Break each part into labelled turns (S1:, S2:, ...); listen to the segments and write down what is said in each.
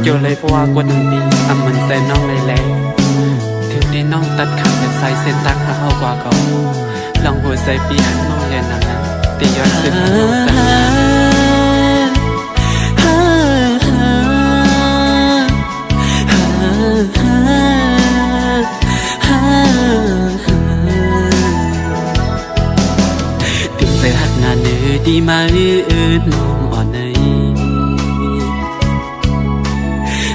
S1: โยเลยเพราะว่ากวนหนึ่งดีมันใส่น้องเลยแหละถึงที่น้องตัดขาดแต่ใส่เส้นตักหาเอากว่าก็ลองหัวใส่ปีหันน้องเลยนะตีย้อนสึกถึงใส่หักงานเนื้อดีมาอื่นน้องอ่อนใน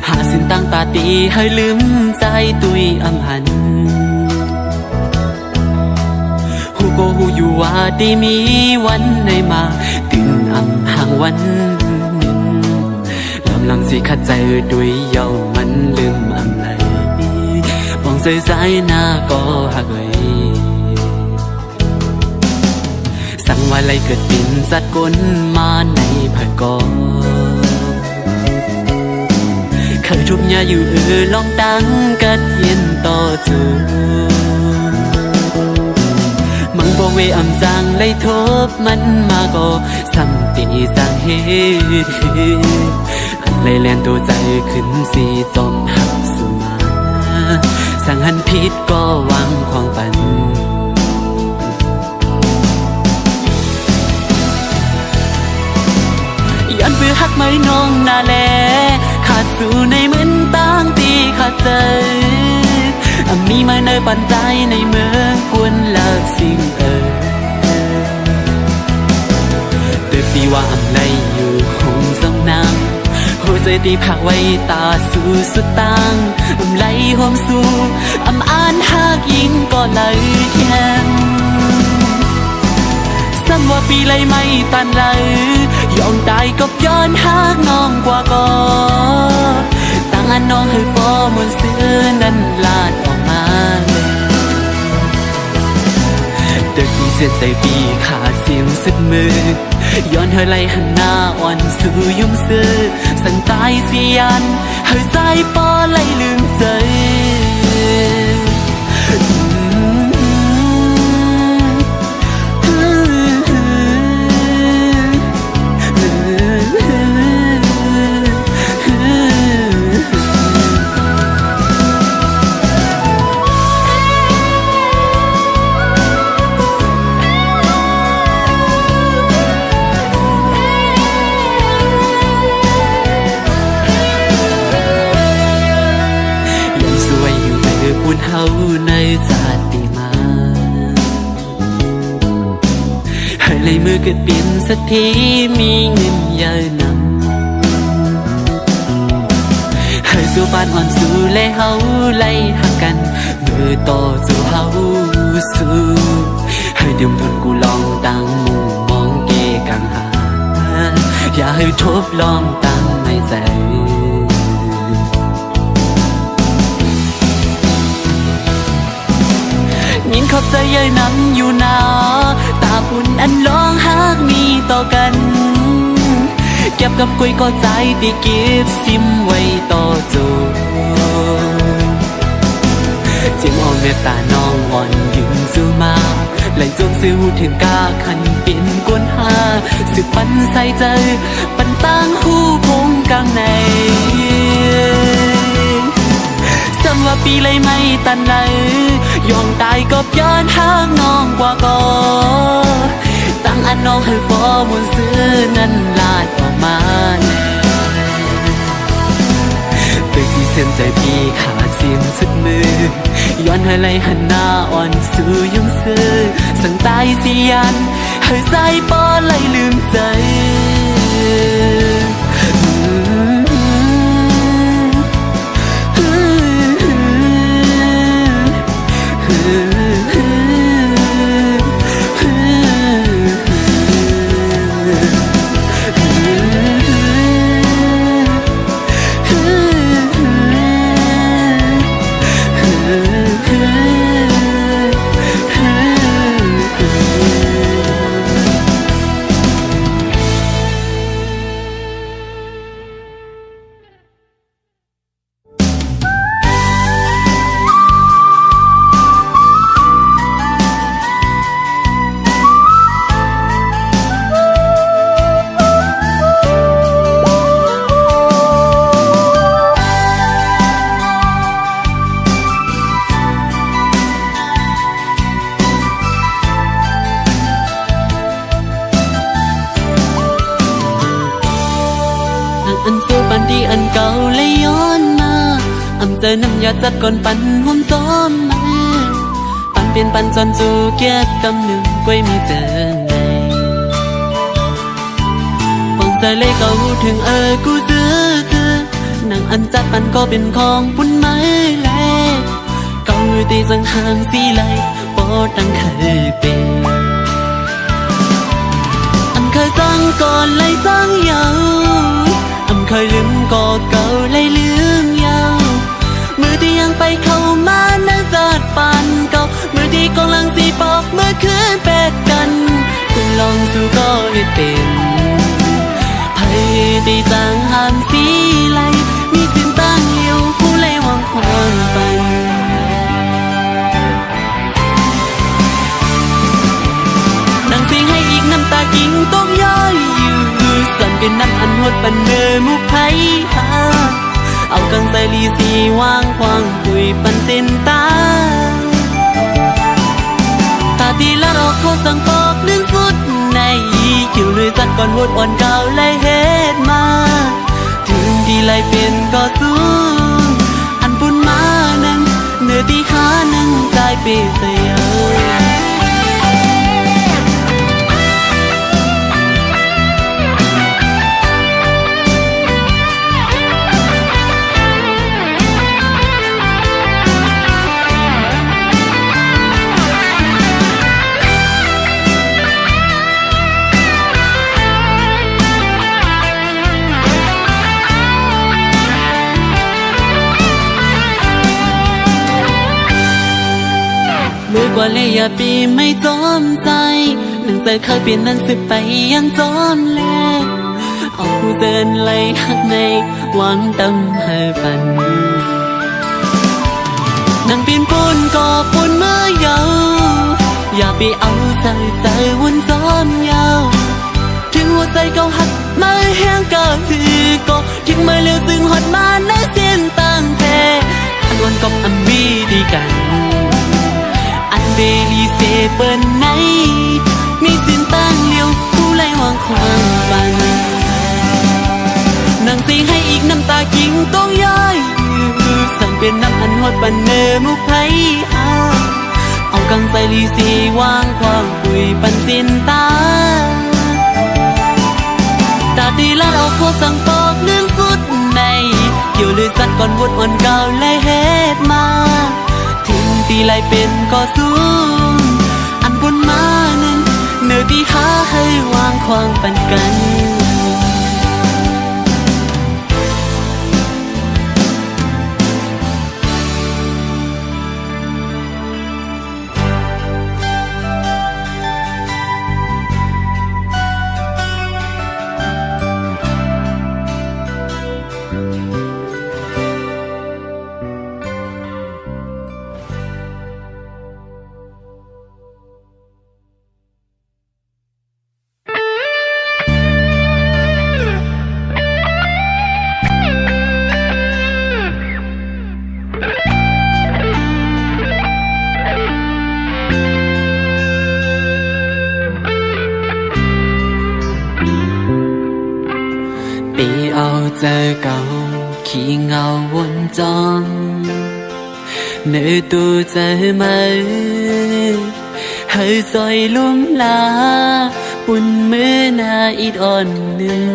S1: หาสิ่งตั้งตาตีให้ลืมใจตุยอำหันหูก็หูอยู่ว่าดีมีวันในมาตื่นอำห่างวันหนึ่งลำสิขัดใจด้วยเยามันลืมอำไหลมองใส่สายหน้าก็หักเลยสั่งว่าไรเกิดปิ่นสัดก้นมาในผัดกอเคยทุบยาอยู่ลองตั้งกัดเย็นต่อจูมังบ่เวอำจางเลยทบมันมาก็ซ้ำตีสร้างเหตุอันเลยแลนตัวใจขึ้นสีจมหักสุมาสั่งหันผิดก็วางความปันย้อนเพื่อหักไม่น้องนาแลขาดสู่ในเหมือนตั้งตีขาดใจมีมาในปันใจในเมืองควรเลิกสิ่งตึกดีว่าอำไรอยู่คงสองนางหัวใจดีพักไว้ตาสู่สุดตังไหลหอมสู่อ่านหากยิงก็เลยแข็งซ้ำว่าปีเลยไม่ตันเลยยอมตายกับย้อนหากน้องกว่าก็ตั้งอันน้องให้ปอมนเสื้อนั้นลาดออกมาตึกเสียนใจปีขาดเสียงสุดมือย้อนเธอไล่หันหน้าอ่อนสู่ยุ่มซื้อสั่งตายเสียนเธอใจปอไล่ลืมใจบุญเฮาในชาติมาให้เลยมือเกิดเปลี่ยนสักทีมีเงินเยอะนำให้สู่บ้านอ่อนสู่และเฮาไล่หักกันมือต่อสู่เฮาสู่ให้ดื่มทนกูลองตั้งมุมมองเกกังหาอย่าให้ทบลองตั้งในใจยินขอบใจเย้ยน้ำอยู่นาตาปุ่นอันร้องหากมีต่อกันเก็บกับกุยก็ใจดีเก็บซิมไว้ต่อจูจึงอ่อนเมตตาน้องอ่อนยืนสู้มาไหลจงซื้อหูถึงกาขันเป็นกวนหาสึกปันใส่ใจปันตั้งหูพงกลางในซ้ำว่าปีเลยไม่ตันเลยยอมตายก็ย้อนหางน้องกว่าก็ตั้งอันน้องให้ปอมนซื้อนั้นลาดออกมาตึกที่เส้นใจพี่ขาดเสียงสุดมือย้อนให้ไหลหันหน้าอ่อนสู่ยุ่งซื้อสั่งตายเสียนให้ใจปอไหลลืมใจ อันสู้ปันที่อันเก่าเลยย้อนมาอำเจอน้ำยาจัดก่อนปันห่มซ้อมมาปันเปลี่ยนปันจนจูเกียกกำหนึ่งกวยมีเจอไงปองใจเลยก็หูถึงกูเจอนางอันจัดปันก็เป็นของปุ่นไม้แลเก่าตีสังหางสีไหลปอดังเคยเป็นอันเคยตั้งก่อนเลยตั้งยาวอันเคยลืมก็เก่าเลยลืมยาวมือที่ยังไปเข้ามานั้นจัดปันเก่ามือที่กำลังสีปอกเมื่อคืนเป็ดกันคุณลองสู้ก็ให้เป็นไพ่ตีจางหามสีไหลมีสินตั้งเลี้ยวผู้ไล่วางความปันดังเพลงให้อีกน้ำตากิ่งต้องย้อยอยู่สั่นเป็นน้ำอันหดปันเนื้อมุกไผ่หาเอากังใจลีสีวางควางคุยปันเส้นตาตาดีละรอเขาสั่งปอกลื่นฟุดในคิวเลยสัดก่อนวดอ่อนเก่าเลยเฮ็ดมาถึงที่ไล่เป็นก็สู้อันปุ่นมานั้นเนื้อที่ขานั้นกลายเป็นเสียมือกว่าเลยอย่าปีไม่จอมใจหนึ่งใจเคยเปลี่ยนนั้นสิไปยังจอมแลเอาผู้เดินไล่หักในหวังตำให้ปันนั่งปีนปูนก็ปูนเมื่อเยาอย่าไปเอาใจวนจอมยาวถึงหัวใจเก่าหักมาแห้งก็คือก็ทิ้งมาเร็วจึงหดมาในเส้นตั้งแพ้อันวันกับอันวีดีกันอันเบลีเซเปิ้นไหนมีสินตั้งเลี้ยวผู้ไล่วางความปันนางสีให้อีกน้ำตากิ่งต้องย้อยสั่นเป็นน้ำอันหดปันเนื้อมุกไผ่เอากังใจลีสีวางความคุยปันสินตาตาดีละเราเขาสั่งปอกเลื่อนฟุดในเกี่ยวเลยสัดก่อนวดอ่อนเก่าเลยเฮ็ดมาตีไล่เป็นก็สู้อันบนมานั้นเนื้อที่ขาให้วางควางปันกันปีเอาเจอเก่าขี้เงาวนจอมเนื้อตัวเจอมาให้ซอยลุ่มลาปุ่นมือหน้าอีดอ่อนหนึ่ง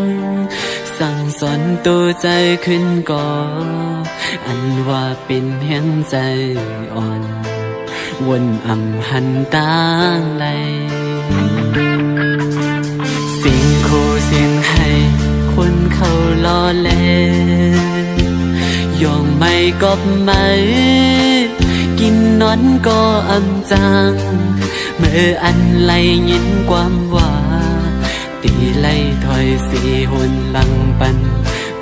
S1: สั่งสอนตัวใจขึ้นก่ออันว่าเป็นเพียงใจอ่อนวนอำหันต่างไหลเสียงโคเสียงให้คนเขาล้อเล่นยองไม่กบไม่กินนอนก็อำจางเมื่ออันไล่ยินความว่าตีไล่ถอยสีหุ่นหลังปัน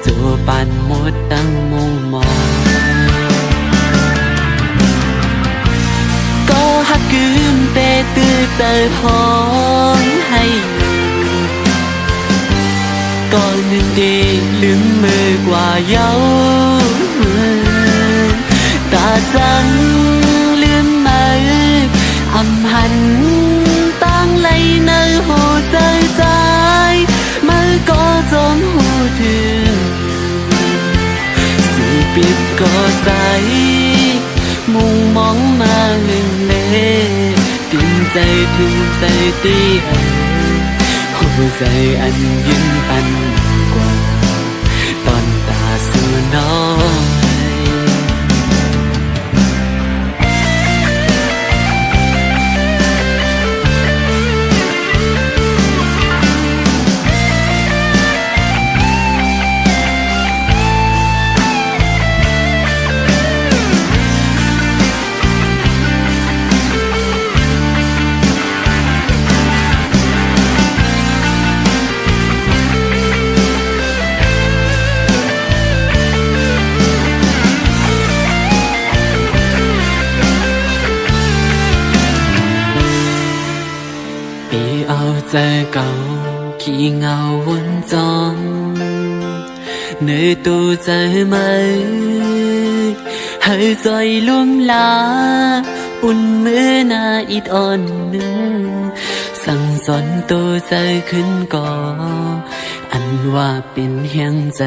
S1: จูปันหมดตั้งมุงมองก็หักกืมเตะตื้อใจพองให้ก่อนหนึ่งดีลืมมือกว่าเย้าตาจังลืมมืออำหันตั้งไหลในหัวใจมือก็จมหูถึง ก็ใจมุ่งมองมาหนึ่งเลดินใจถึงใจตีหัวใจอันยืนปันกว่าตอนตาสู่น้องใจเก่าขี้เงาวนจองในตัวใจไหมให้ใจลุ่มลาปุ่นมือหน้าอิดอ่อนหนึ่งสั่งสอนตัวใจขึ้นก่ออันว่าเป็นเฮียงใจ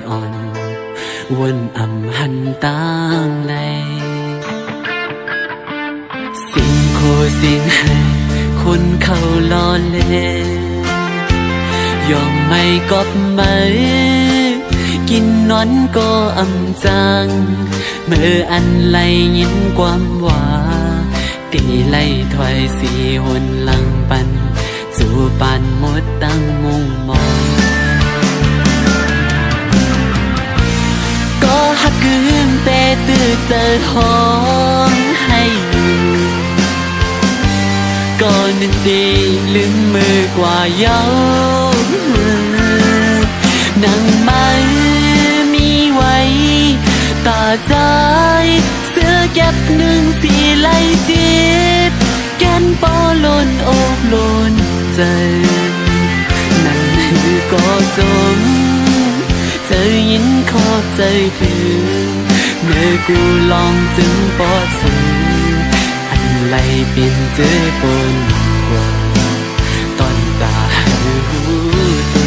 S1: อ่อนวนอ่ำหันตางไหลสิ่งโคสิ่งให้คนเขาล้อเล่นยอมไม่กอบไม่กินนอนก็อำจังเมื่ออันไลยินความว่าตีไล่ถอยสีหนหลังปันจูปานหมดตั้งมุ่งมองก็หักคืนแต่ตื่นเจอห้องให้ก็นึกดีลืมมือกว่าเย้านั่งไม่มีไว้ตาใจเสื้อแก็บหนึ่งสีไล่จิตแกนปอลนอกลนใจนั่นคือก็จมเธอยินขอบใจถึงเมื่อกูลองจึงปอดสูไล่เป็นเจอปนกว่าตอนตาหูตู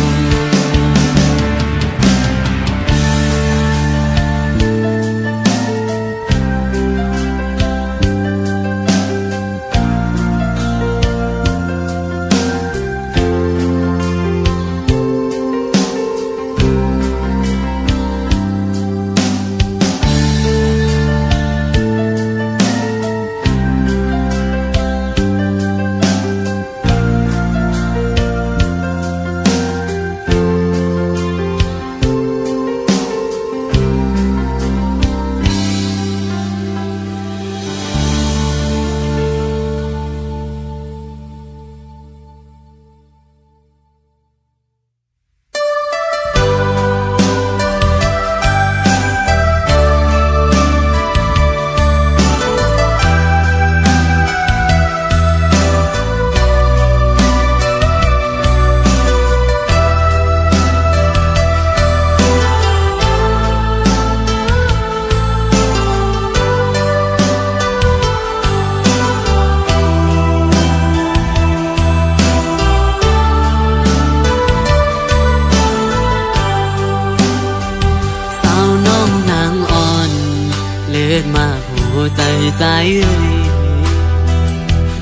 S1: มาหัวใจใจ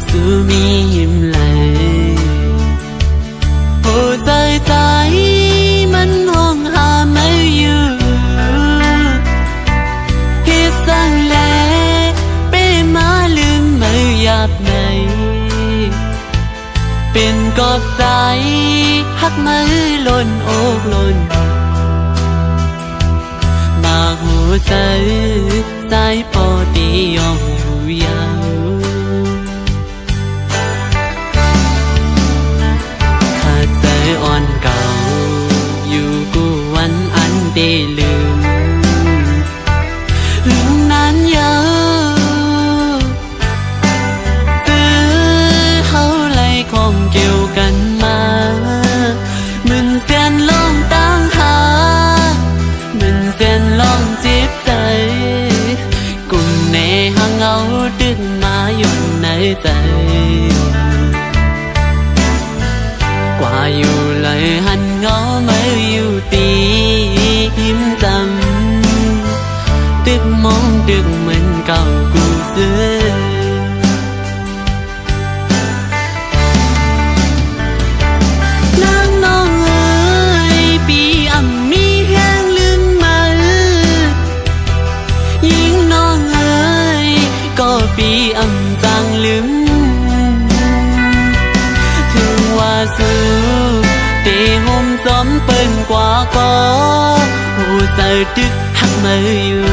S1: สู้มีหิมไหลหัวใจใจมันห้องหาไม่อยู่คิดสั่งแลเป้มาลืมไม่อยากไหนเป็นกอบใจหักมือล้นอกล้นมาหัวใจใจพอดียอมอยู่ยาวขาดใจอ่อนเก่าอยู่กูวันอันได้ลืมลืมนานยาวตื้อเฮาไล่ของเกี่ยวกันมามึนเสียนลองตั้งหามึนเสียนลองจีบใจกุมเนหางเงาดึงมาอยู่ในใจกว่าอยู่เลยหันเงาไม่อยู่ตีหิมจำ เสือนางน้องเอ๋ยปีอ่ำมีแห้งลืมมายิงน้องเอ๋ยก็ปีอ่ำจางลืมถึงว่าสู้เตห่มซ้อมเปิ้นกว่าก็หูเสือดึกหักมืออยู่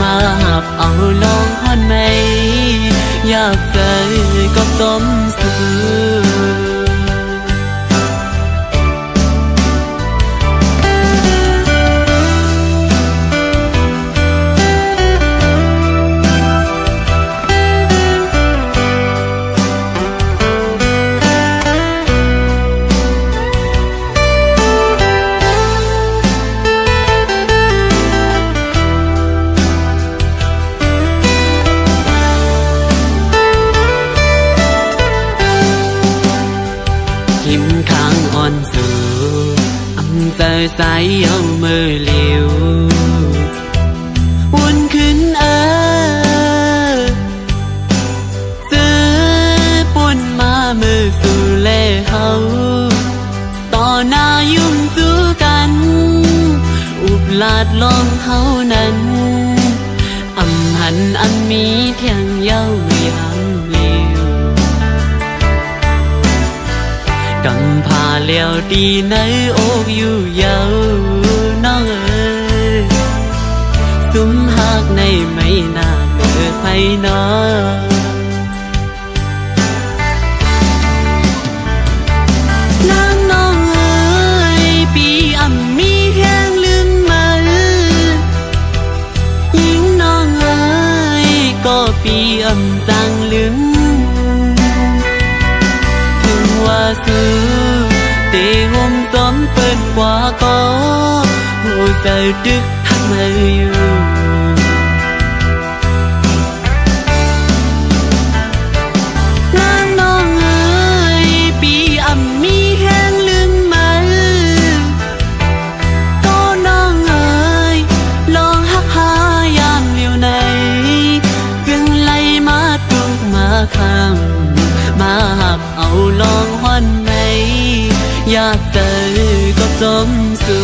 S1: มาหับเอาลองฮอนไหมอยากเจอก็สมสื่ยิ้มข้างอ่อนสู่เจอสายเอามือเลี้ยววนขึ้นเจอป่นมามือสู่เล่เฮาต่อหน้ายุ่มจูกันอุบลาดลองเฮานั้นหันมีเทียงเย้ายามเลี้ยวกังพาเลี้ยวดีในอกอยู่ยาวน้องเอ๋ยซุ้มหักในไม่น่าเกิดไปน้อนางน้องเอ๋ยปีอ่ำมีแห้งลืมมายิงน้องเอ๋ยก็ปีอ่ำจางลืมว่าสู้เตห่มซ้อมเปิ้นกว่าก็หูเสือดึกหักมืออยู่นางน้องเอ๋ยปีอ่ำมีแห้งลืมมาก็น้องเอ๋ยลองหักหายามเลี้ยวในจึงไล่มาตุกมาข้างมาหับเอาลองฮอนไหมอยากเจอก็จมสู่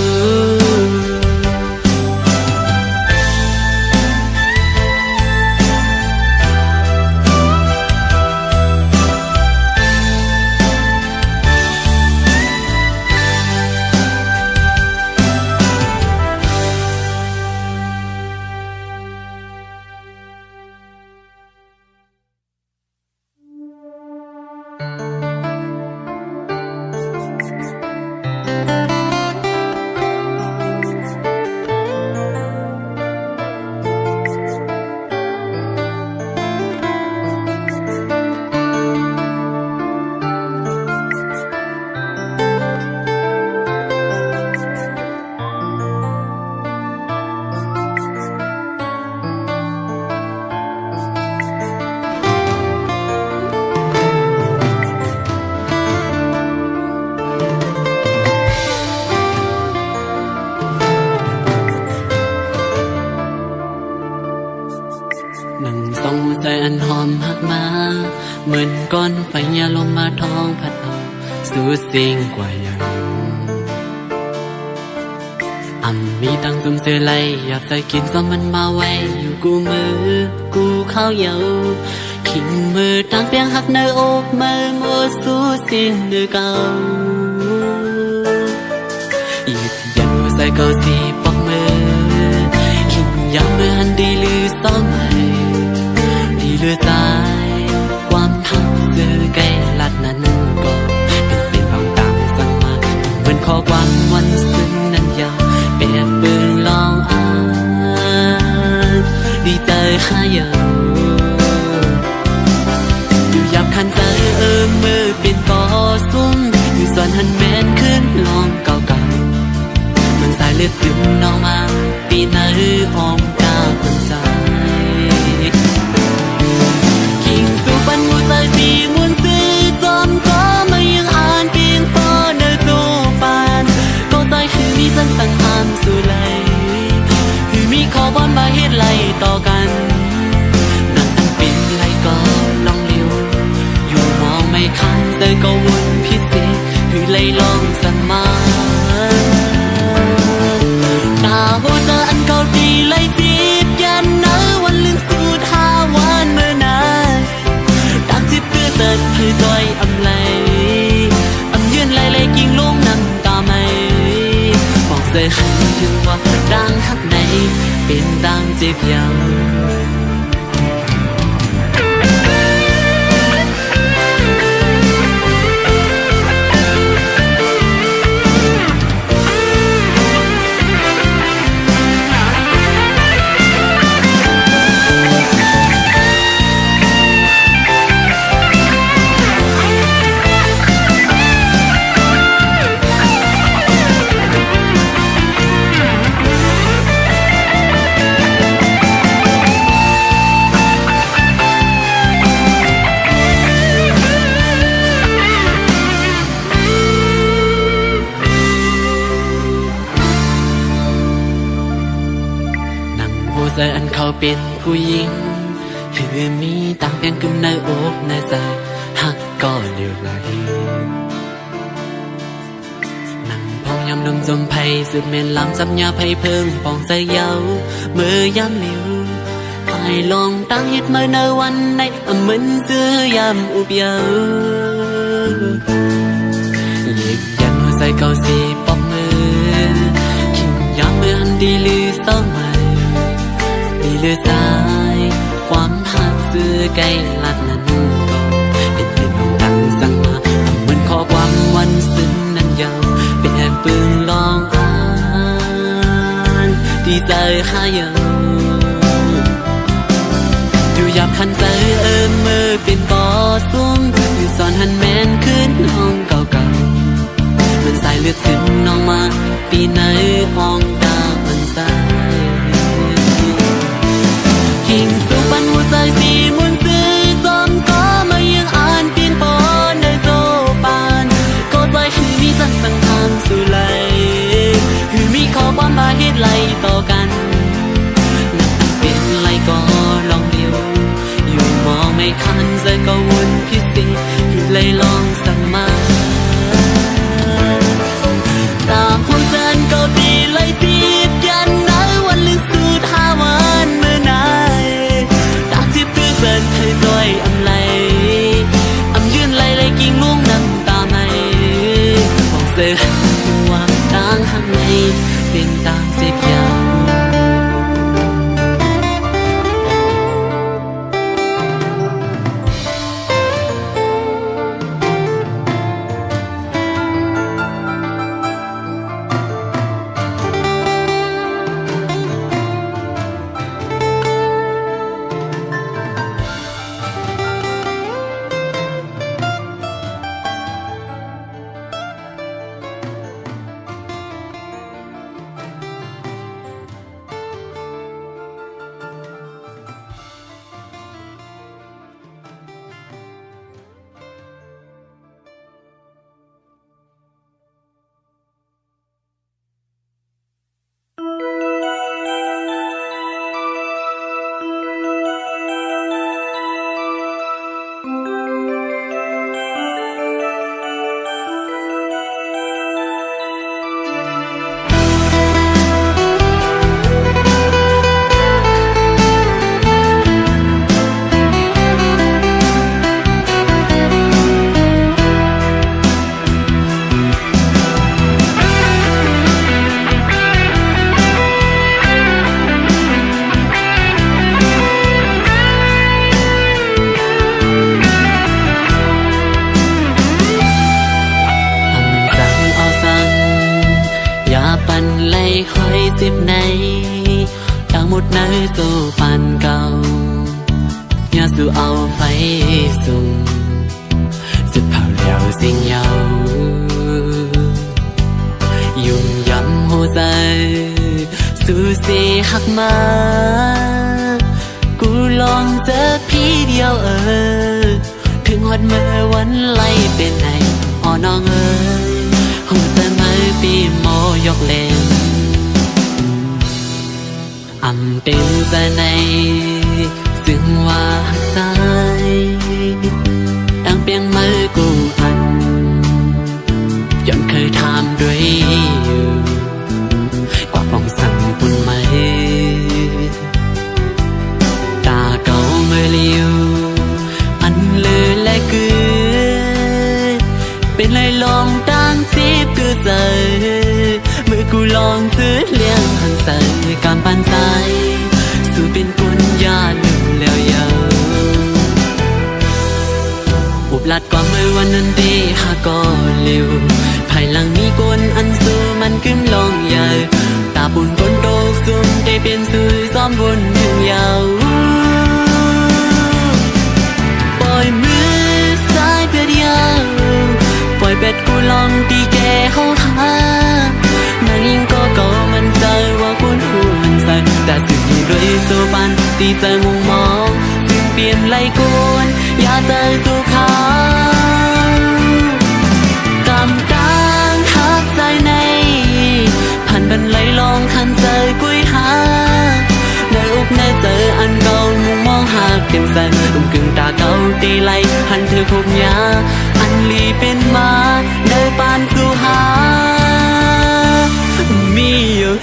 S1: ใจอันหอมหักมาเหมือนก้อนไฟยาลมมาท้องพัดเอาสู่สิ่งกว่าอย่างมีตังซุ่มเสือไล่อยากใจกินซ้อมมันมาไว้อยู่กูมือกูข้าวเยาขิงมือตั้งเปียงหักในอกมือมัวสู่สิ้นเดือเก่าหยิบยันใส่เกาสีปอกมือขิงยามมือหันดีลือซ้อมให้เลือดตายความทักเจอแก่ลัดนั้นก็เป็นบางตามสั่งมาเหมือนข้อความวันซึ้งนั้นยาวเปรียบปืนลองอ่านดีใจข้าอยู่อยู่ยับคันใจมือเป็นก่อซุ้มอยู่ส่วนหันแมนขึ้นลองเก่าๆมันสาย เลือดซึมนองมาปีไหนอ้อมกาคนใจกิ่งสู่ปันหัวใจสีมุนซื้อจอมก็มายังอ่านเพียงพอเนื้อโจปานก็ใจคือมีสังสังหามสู่ไหลคือมีขอบอนมาเฮ็ดไหลต่อกันนั่งตั้งเป็นไหลก็ลองเลี้ยวอยู่มองไม่คันแต่ก็วนพิเศษคือไหลลองสันมาตาหูเจออันเก่าดีไหลจีบยันเนอวันลืมสูดหาวันเมื่อนานตามจิบเพื่อเสดให้จอยอำไหลอำยืนไหลกิ่งลงน้ำตาไม่บอกเสียให้ถึงว่าดังข้างในเป็นดังเจ็บยาวใจอันเขาเป็นผู้หญิงหรือมีต่างเพียงกึ่งในอกในใจหักก็เลี้ยวไหลนั่งพองยำดมจมไผ่สืบเมนลำซับยาไผ่เพิ่งปองใจเยาเมื่อยำเหลียวไผ่ลองตั้งยึดเมื่อในวันในเหมือนเสื้อยำอุบเยาหยิบยันหัวใจเก่าสีปอกมือขิงยำเมื่อหันดีลือเศร้ามาเลือดสายความหักเสื้อไก่ลัดนั้นก็เป็นเพียงน้องดังสั่งมาเหมือนข้อความวันซึ้งนั้นยาวเป็นแอบปืนลองอ่านดีใจข้ายังอยู่ยับคันใจเมื่อเป็นปอสูงอยู่สอนหันแมนขึ้นห้องเก่าๆมันสายเลือดซึมน้องมาปีไหนห้องตามันสายกิ่งสู่ปันหัวใจสีมุนซื้อจอมก็มายังอ่านเพียงปอในโจปานก็ใจคือมีสังสังทางสู่ไหลคือมีขอบอนมาเฮ็ดไหลต่อกันนับตั้งเป็นไหลก็ลองเดียวอยู่มองไม่คันใจก็วนพิเศษคือไหลลองสั่งมาตามหัวใจก็ดีไหลจีบยันไหนวันลืมสูดหาวันเมื่อนานเสิร์ฟให้จอยอำไหลอำยืนไหลกิ่งลุ่งน้ำตาไม่บอกเสียว่าต่างข้างในเป็นต่างเสียยาวเจ็บในทั้งหมดในโซปันเก่าอย่าสู่เอาไฟสูงสุดเผาแล้วสิ่งเยายุ่งย้ำหัวใจ สิหักมากูลองเจอพี่เดียวถึงหดเมื่อวันไล่เป็นไหนอ๋อน้องหูเสมอปีโมยกเล่นอำเต็มใจในซึ่งว่าหักใจตั้งเปียงมือกูอันย้อนเคยทำด้วยกว่าปองสั่งปุ่นไหมตาเก่าเมื่อเลียวอันเลือและเกือเป็นเลยลองตั้งจีบคือเจอเมื่อกูลองซื้อเลี้ยงหันใส่การปันใจสู่เป็นคนยาลืมแล้วยาวอุบลัดกว่าเมื่อวันนั้นดีหาก็เร็วภายหลังมีคนอันสู้มันขึ้นลองใหญ่ตาปุ่นคนโตซุ่มได้เป็นสื่อซ้อมบนถึงยาวปล่อยมือซ้ายเพื่อเดียวปล่อยเป็ดกูลองตีแกเข้าหานางยิงก็มันใจว่าคุณหูมันใส่แต่สิ่งที่ด้วยโซปันตีใจมุงมองจึงเปลี่ยนไหลกูนอย่าใจสู่เขากำตังหักใจในผ่านบันไหลลองคันใจกุ้ยหาในอุกในเจออันเก่ามุงมองหาเต็มใจอุ้มกึ่งตาเก่าตีไหลหันเธอคบยาอันลีเป็นมาในปานสู่หามีอยู่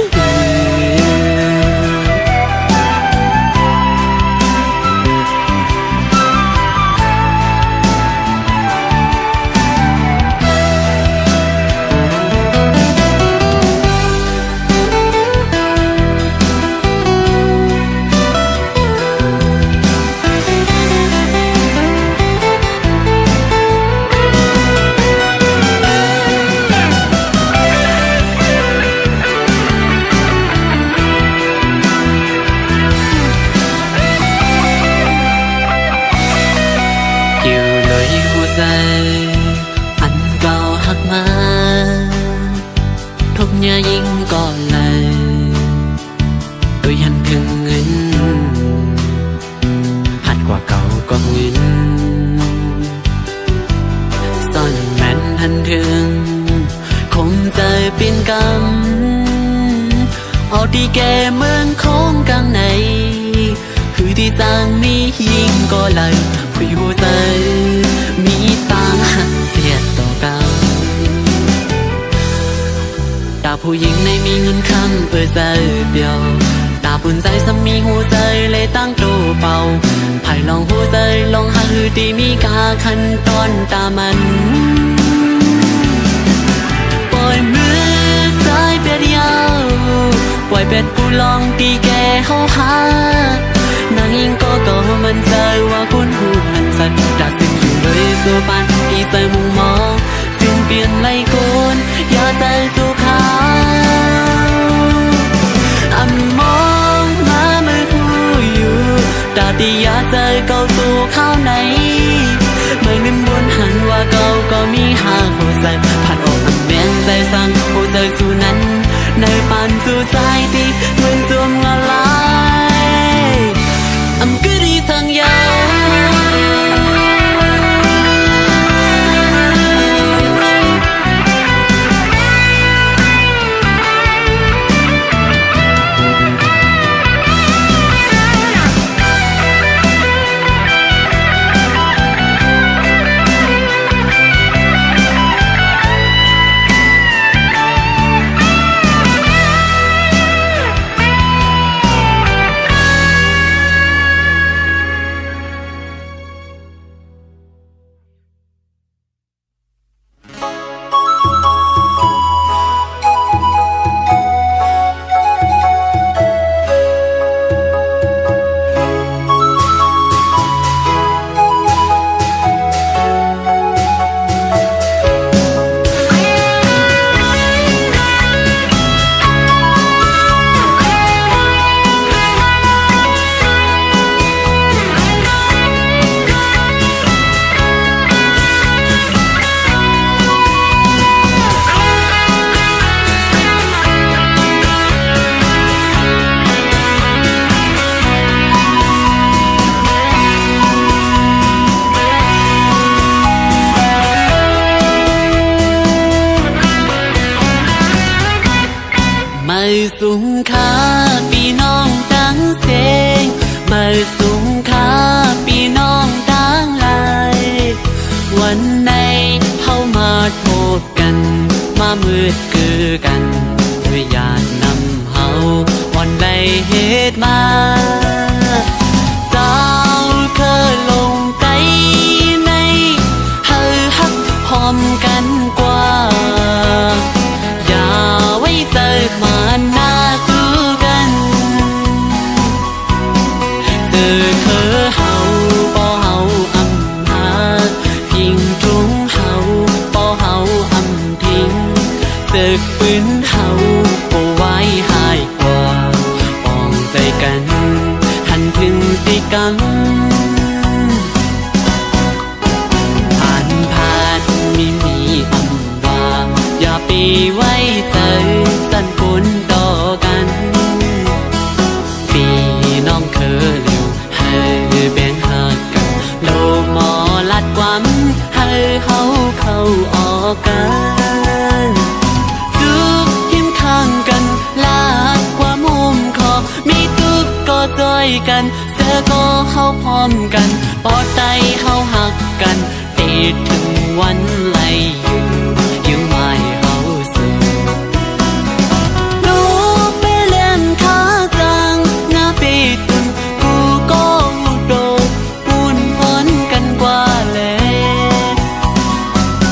S1: อันเก่าหักมาทุกเนื้อยิ่งก่อนเลยโดยหันถึงเงินหัดกว่าเก่าก็เงินซ่อนแม่นหันถึงคงใจเป็นกรรมเอาดีแกเมืองของกลางในคือที่จางมียิ่งก็เลยผู้หัวใจมีตาหักเสียต่อกันตาผู้หญิงในมีเงินคำใจเดียวตาปุ่นใจซ้ำมีหัวใจเลยตั้งโตเป่าภายลองหัวใจลองหาหือที่มีค่าคันตอนตามันปล่อยมือซ้ายเป็ดยาวปล่อยเป็ดกูลองตีแกเข้าหานางยิงก็มันใจว่าคุณหูหันสัตว์จากสิ่งอยู่เลยสู่ปานที่ใจมุงมองจึงเปลี่ยนไหลโกนอย่าใจสู่เขาอันมองมาเมื่อหูอยู่ตาตียาใจเก่าสู่ข้าวไหนไม่ลืมบนหันว่าเก่าก็มีหาหัวใจผ่านออกอันแม่นใจสั่งหัวใจสู่นั้นในปานสู่ใจที่เหมือนจมละลายI'm good at sang ya
S2: เ
S1: สูงค่าพี่น้องตั้งเสียงมือสูงค่าพี่น้องตั้งหลายวันไหนเข้ามาโทษกันมามืดคือกันด้วยญาตินำเฮาวันใดเหตุมาเจ้าเคยลงใจในเฮาฮักพร้อมกันกว่าอย่าไว้ใจมาหน้าสู้กันเจอเคอเฮาบ่เฮาอำหาพิงทุงเฮาบ่เฮาอำพิงศึกปืนเฮาบ่ไว้หายกว่าปองใจกันหันถึงสิกรรมผ่านมีอำว่าอย่าไปไว้ใจสั่นคนต่อกันพี่น้องเคยเร็วให้แบ่งหากันโลมอลัดความให้เฮาเข้าออกกันทุกทิมข้างกันลาดความมุมคอมีทุกก็จอยกันเจอก็เข้าพร้อมกันปอดใจเข้าหักกันติดถึงวันไหลอยู่ยังไม่เฮาสูรู้ไปเล่นขาจังหน้าปีตุนกูก็โดนปุ่นพ้นกันกว่าเลย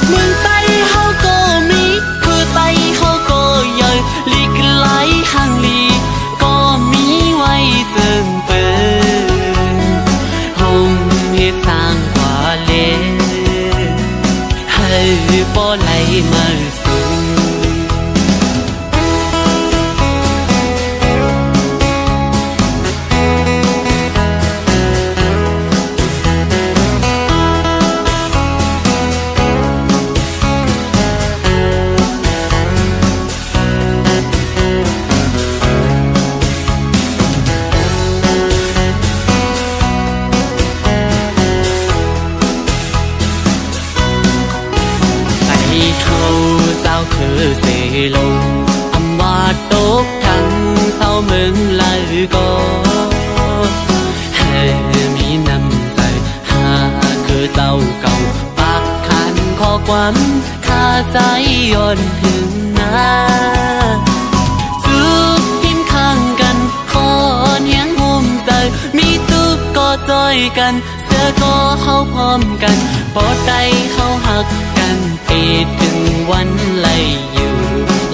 S1: เมืองไต้เฮาก็มีคือไต้เฮาก็ใหญ่ลีกไหลข้างลีก็มีไว้เจิงเปินห่มเฮ็ดสร้างกว่าเลยให้บ่ไหลมาสูงเขาเจ้าคือเสลงอำว่าตกทั้งเศร้าเมืองลายก็ให้มีน้ำใจหาคือเจ้าเก่าปากขันข้อความข้าใจย่อนถึงหน้าทุกทิมข้างกันขอเนียงห่มใจมีทุกก็จอยกันเสือก็เข้าพร้อมกันปอดใจเข้าหักกันติดถึงวันไหลอยู่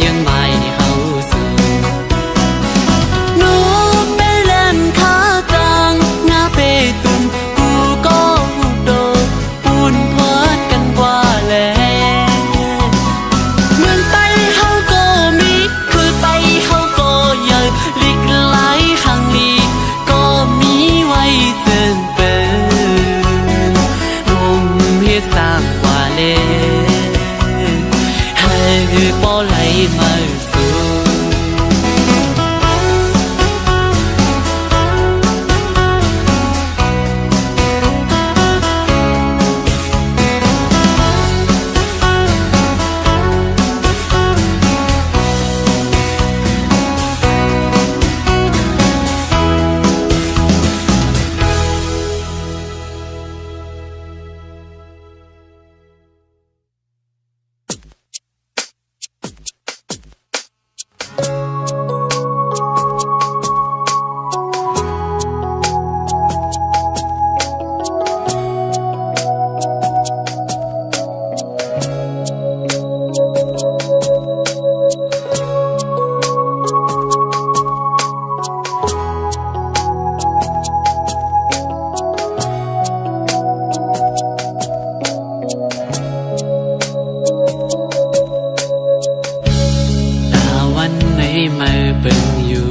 S1: ยังไม่เฮาสูหนูไปเล่นขาจังหน้าเปตุนกูก็โดนปุ่นพอดกันกว่าแล้วเมืองไต้เฮาก็มีคือไต้เฮาก็ใหญ่ลีกไหลข้างลีก็มีไว้เจิงเปินห่มเฮ็ดสร้างกว่าเลยบ่ไหลมาสูมาเบิ่งอยู่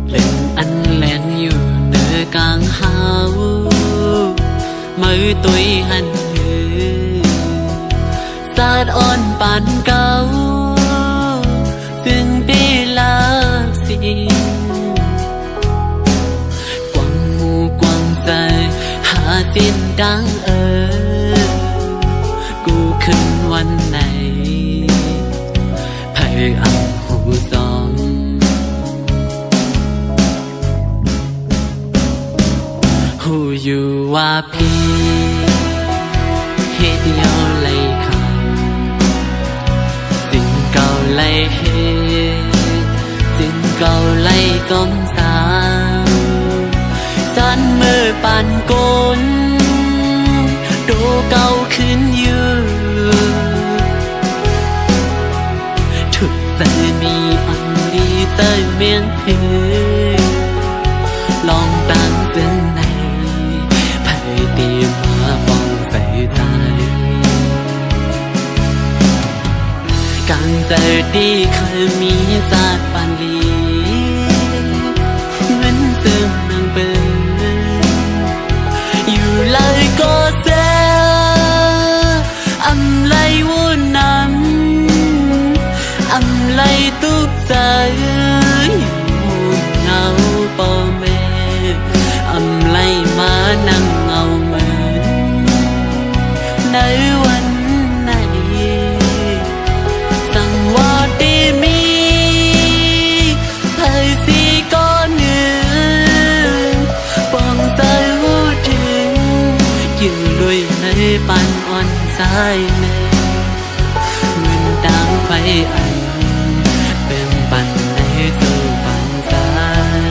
S1: เล่นอันแหลงอยู่เนื้อกลางเฮามือตุยหันสาดอ่อนปานเก่าถึงปีลาสิกวางหูกวางใจหาสิ้นดังกูขึ้นวันไหน หูอยู่ว่าพี่เฮ็ดยอเลยค่ะสิ่งเก่าเลยเฮ็ดสิ่งเก่าเลยจมสาวสันมือปานกลดูเก่าขึ้นอยู่ทุกใจมีอันดีเต้ยเมียงเฮือลองตั้งจึงในไผ่ตีมาปองใส่ใจการเจอดีเคยมีศาสตร์ปานลีเหมือนเติมนางเปิดอยู่เลยก็เสียอำไลวุ่นนั้นอำไลตุกใจอยู่เงาป่อแม่อำไลมานั่งเงาเหมือนในวันไหนสั่งว่าดีมีไทยสีก้อนหนึ่งปองใจหูถึงอยู่ด้วยในปันอ่อนสายแม่เหมือนดังไฟอันเป็นปันในสู่ปันสาย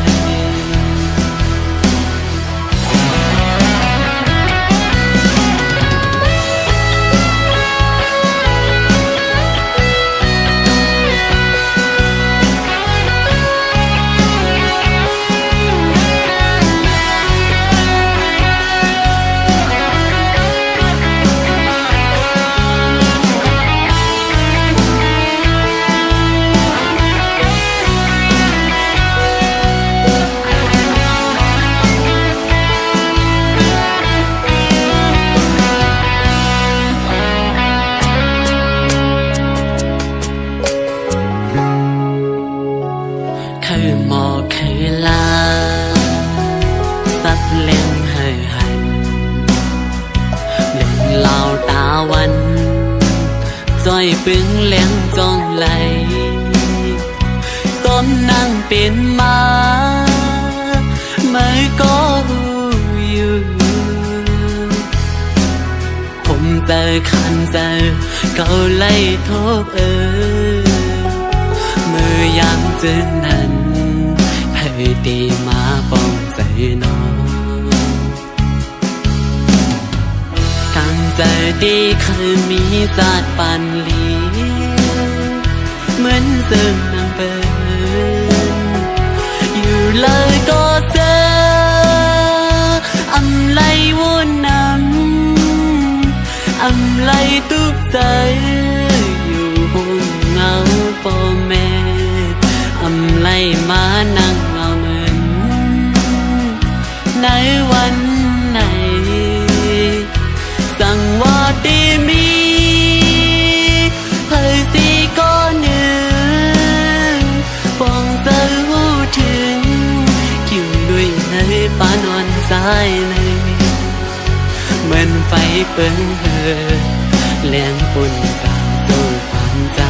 S1: เคยหมอกเคยลาสักเล่นให้หันเล่นเหล่าตาวันจ้อยปึงเลี้ยงจองไหลต้นนั่งเป็นมาเมื่อก็อยู่ผมเจอคันเจอเขาไล่ทบเมื่อยามเจอนั้นให้ดีมาป้องใส่น้องตั้งใจดีเคยมีศาสตร์ปันลีเหมือนเสื่อมนางเปินอยู่เลยก็เจออำไลวุ่นนำอำไลตุกใจอยู่ห้องเงาป่อแม่อำไลมานั่งเงาเหมือนในวันไหนสั่งว่าดีมีเผยสีก้อนหนึ่งปองใจหูถึงคิวด้วยในปานอนสายในเหมือนไฟเปิ้งเหือแรงปุ่นกลางตัวความใจ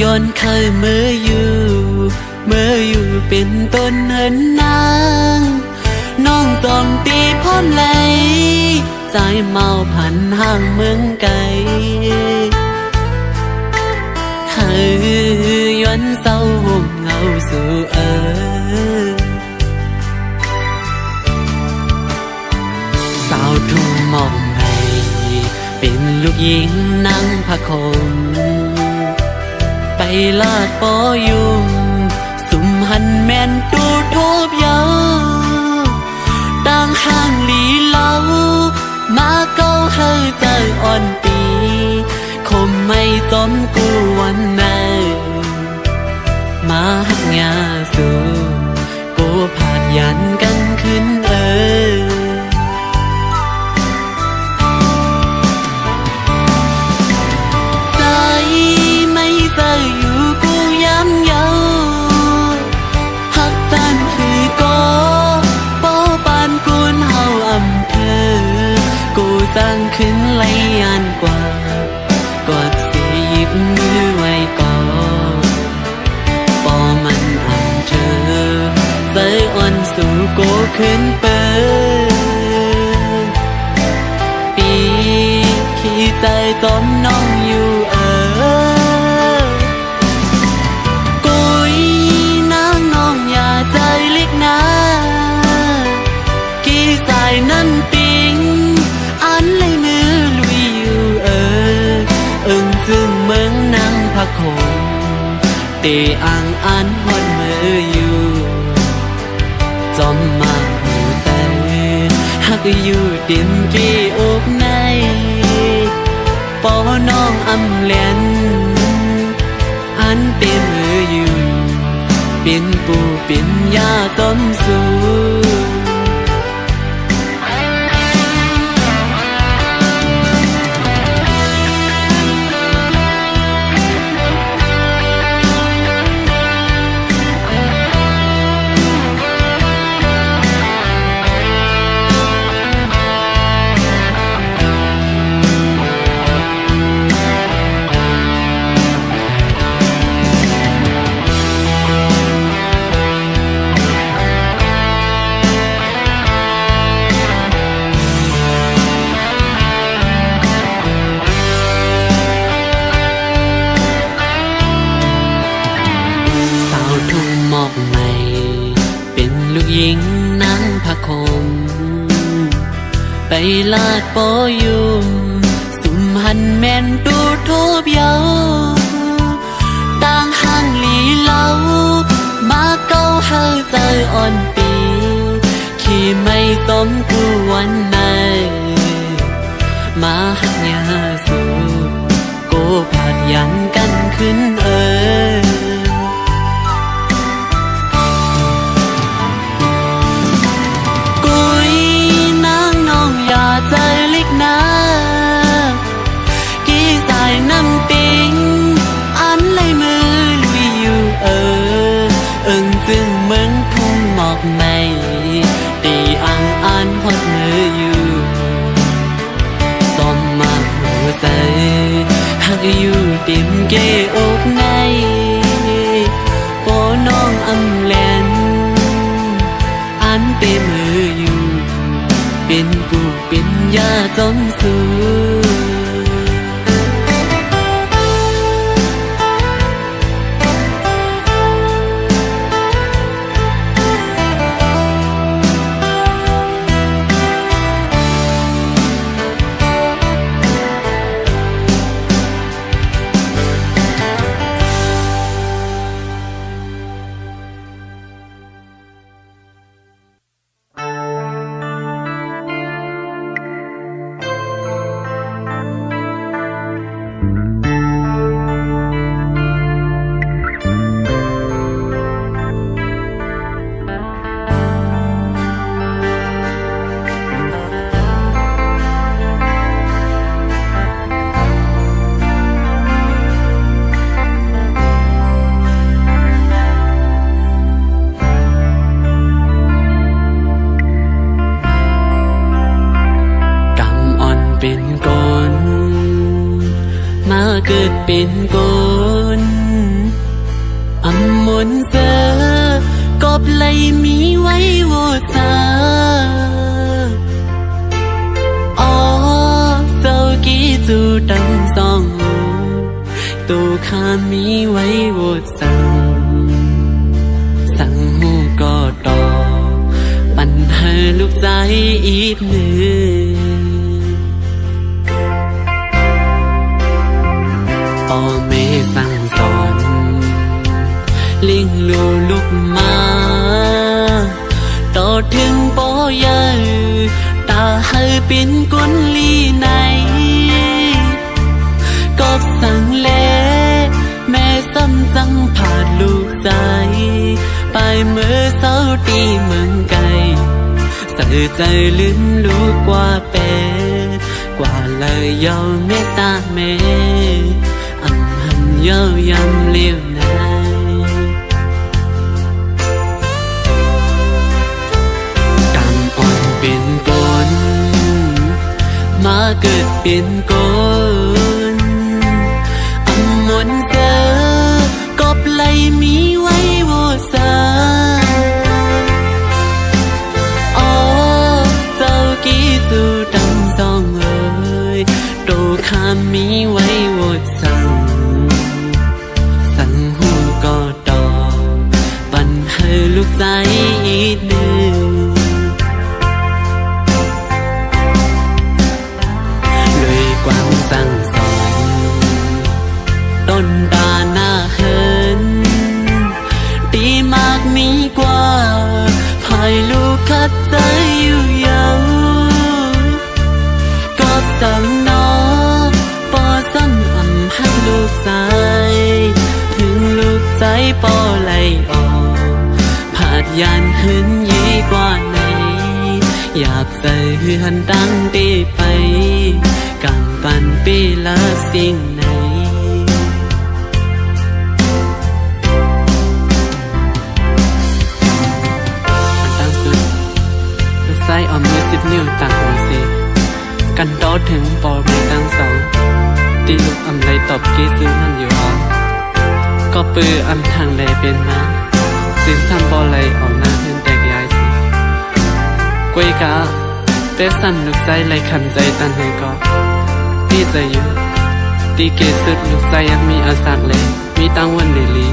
S1: ย้อนเคยเมื่ออยู่เป็นต้นเหินนางน้องต้องตีพร้อมไหลใจเมาพันห่างเมืองไกลย้อนเศร้าห่มเงาสู่สาวทุ่งมองให้เป็นลูกหญิงนั่งพะคมไปลาดปอยุงสุมหันแม่นตูทบเยาต่างห่างหลีเล่ามาเก้าเฮอใจอ่อนตีคมไม่จอมกูวันไหนมาหักงาสู่กูผ่านยันกันขึ้นใจไม่ใจอยู่กูย้ำเยาหักตันคือก็ป้อปานกุนเฮาอำเภอกูสร้างขึ้นไหลยานกว่ากอดสิหยิบมือไว้ก่อนปอมันอ่ำเธอใจอ่อนสู่โกขึ้นเปิดปีขี้ใจจอมน้องอยู่กุยนางน้องอย่าใจเล็กนะกี่สายนั้นติงอันเลยมือลุยอยู่ซึ่งเมืองนางพะคงเตอ่างอันฮอนมืออยู่จอมมาหูแต่หักอยู่ดินกี่อกในปอน้องอำเลียนอันเต็มมืออยู่เป็นปูเป็นยาต้มสูลูกหญิงนั่งพะคมไปลาดปอยุมสุมหันแม่นตูทบเยาต่างห่างหลีเล่ามาเก้าเฮอใจอ่อนปีขี้ไม่ต้มกูวันไหนมาหักยาสู่โกผาดยันกันขึ้นใจเล็กนะกี่สายน้ำติงอันเลยมือลุยอยู่จึงเมืองทุ่งหมอกในตีอังอันฮอดมืออยู่จอมมาหัวใจหักอยู่ติมเกอกในปอน้องอำแลนอันเต็มมืออยู่เป็นกูเป็นยาจอมสูเป็นกลมาเกิดเป็นกล นเสอกบไหลมีไว้โวซาอ๋อเศร้ากี่จูดังสองตูข้ามีไว้โวสังสั่งหูก็ตอปัญหาลูกใจอีกหนึ่งพ่อแม่สั่งสอนเลี้ยงลูกมาต่อถึงปอยาตาให้เป็นกุนลีไหนก็สั่งแลแม่ซ้ำจังผ่านลูกใจไปเมื่อเศร้าตีเมืองไกลใส่ใจลืมลูกกว่าเปกว่าเลยยาวเมตตาแม่อำหันเย้ายำเลี้ยวนายกำอ่อนเป็นกลมาเกิดเป็นกลมนเจอกบไหลมีไว้โวซาอ๋อเจ้ากี่จูดังสองเอ่ยโตข้ามีไว้โวสังสั่งหูก็ตอปันให้ลูกใจอีกหนึ่งเลยความสั่งสอนต้นตาหน้าเหินตีมากมีกว่าภายลูกคัดใจอยู่ยาวก็สั่งน้องปอซ้ำอำให้ลูกใจถึงลูกใจปอไหลออกผาดยานหืนยี่กว่าไหนอยากใส่เฮือนตั้งตีไปกำปันปีละสิ่งไหนใส่เอามือ10 นิ้วตักหัวสิกันโตถึงปอมือตั้งสองตีลูกอำไรตบกี้ซื้อนั่นอยู่อ๋อก็ปืออำทางใดเป็นมาสินซ้ำปอไหลออกหน้าเพื่อนแตกยายสิกวยกะเตสั่นลูกใจไหลขันใจตันให้ก็พี่ใจอยู่ตีเกสุดลูกใจยังมีอาสักเลยมีตั้งวันเดลี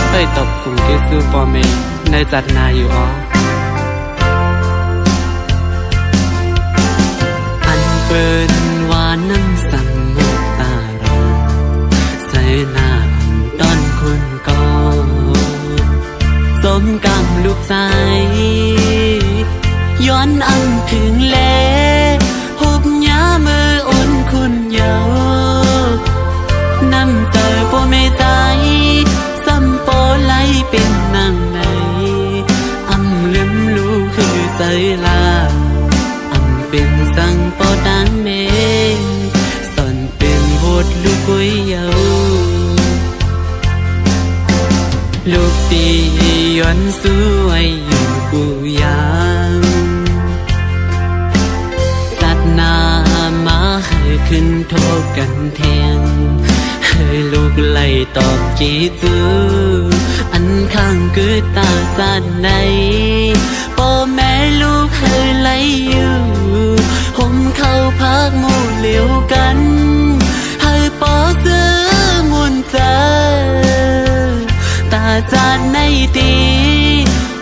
S1: ไปตบกลุ่มเกซื้อปอเมย์ในจัดนาอยู่อ๋อเปิดว่าน้ำสั่งมุกตาลาใส่หน้าต้นคุณก็สมกำลูกใจย้อนอันถึงแลหุบยามืออุ่นคุณเยาน้ำใจโปไม่ใจซ้ำโปไหลเป็นนางในอำลืมลูกคือใจลาเป็นสังปอดังเมงสอนเป็นโหดลูกกุยเยาลูกตีย้อนสวยอยู่กูยังจัดนามาให้ขึ้นโทษกันแทงให้ลูกไล่ตอบจีจื้ออันข้างคือตาจัดในพ่อแม่ลูกเคยไล่อยู่ผมเข้าพักหมู่เหลียวกันให้ปอซื้อมุนเจอตาจานในตี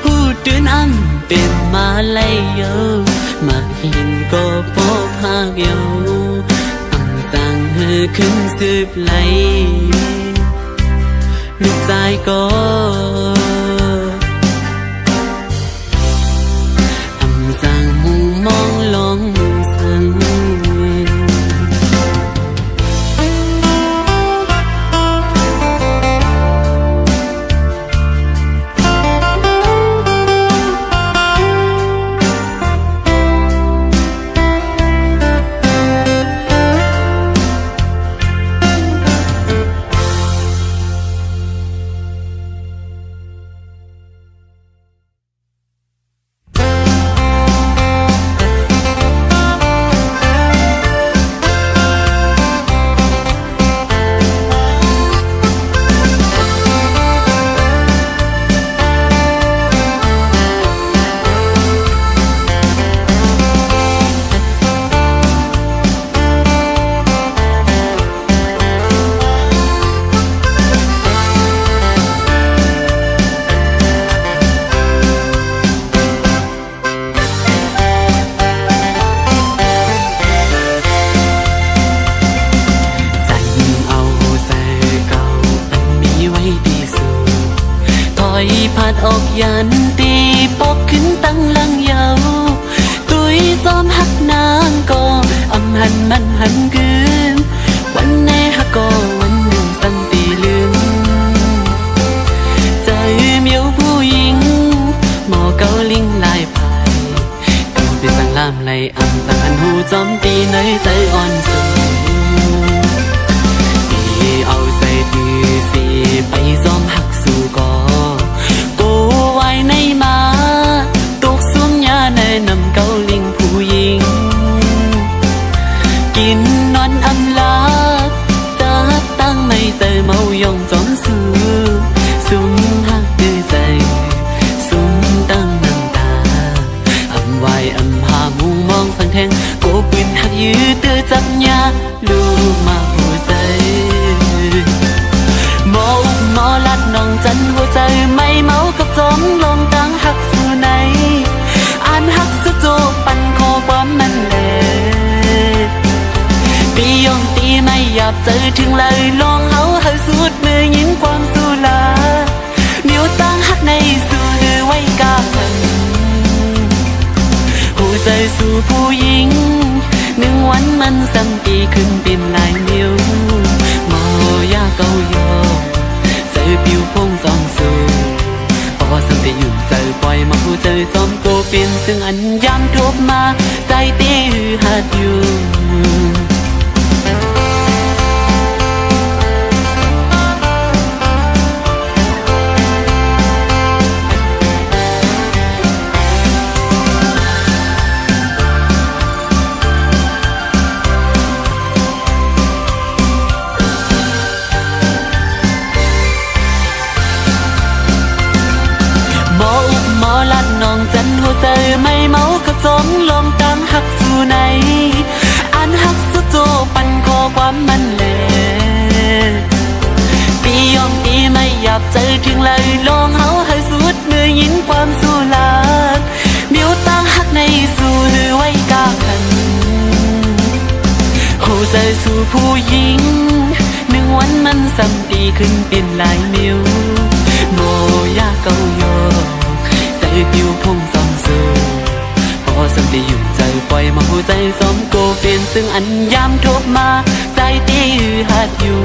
S1: หูตื่นอ้ำเป็นมาไล่เยามาเห็นก็พอพากเยาอ่ำต่างเฮือขึ้นสืบไหลลูกใจก็มองลงสัง ดออกยันตีปกขึ้นตั้งลังเยาตุยจอมหักนางก็อำหันมันหันคืนวันไหนหักก็วันหนึ่งตั้งตีลืมใจเมียวผู้หญิงหมอเกาลิงลายพายก็ไปสั่งลามไล่อำสั่งหันหูจอมตีในใจอ่อนสูเอาใจดีสิไปซ้อมหักสู่กอกูไว้ในมาตกสุ่มยาในนำเกาลิงผู้หญิงกินนอนอำลาสาตั้งไม่เจอเมายองจอมสู้สุ่มหักดื้อใจสุ่มตั้งน้ำตาอำไว้อำหามุงมองสังแทงโกปืนหักยื้อเตือจับยาลูกมาหัวใจหมออุกหมอลัดน้องจันหัวใจไม่เมากับจอมลงตั้งหักสู่ไหนอ่านหักสุดโจปันคอความมันแหลตียองตีไม่หยาบเจอถึงเลยลองเฮาสุดมือยินความสู่ลานิ้วตั้งหักในสู่หรือไว้กาหันหัวใจสู่ผู้หญิงหนึ่งวันมันซ้ำปีขึ้นเป็นลายนิ้วหมอยาเกายอใจผิวพงจอมสูพอสัมไปอยู่ใจปล่อยมาผู้ใจจอมโกเป็นซึ่งอันยามทบมาใจตีหือหัดอยู่ลัดน้องจันหัวใจไม่เมากับจอมลองตั้งหักสู่ไหนอ่านหักสุดโจปันคอความมันแหลตียอมตีไม่หยาบใจถึงเลยลองเฮาให้สุดมือยินความสู่ลาดนิ้วตั้งหักในสู่หรือไว้กาขันหัวใจสู่ผู้หญิงหนึ่งวันมันซ้ำตีขึ้นเป็นลายนิ้วโมยาเกายอผิวพงซ้อมสูพอสัมได้อยู่ใจปล่อยมาหัวใจซ้อมโกเป็นซึ่งอันยามทบมาใจตีหัดอยู่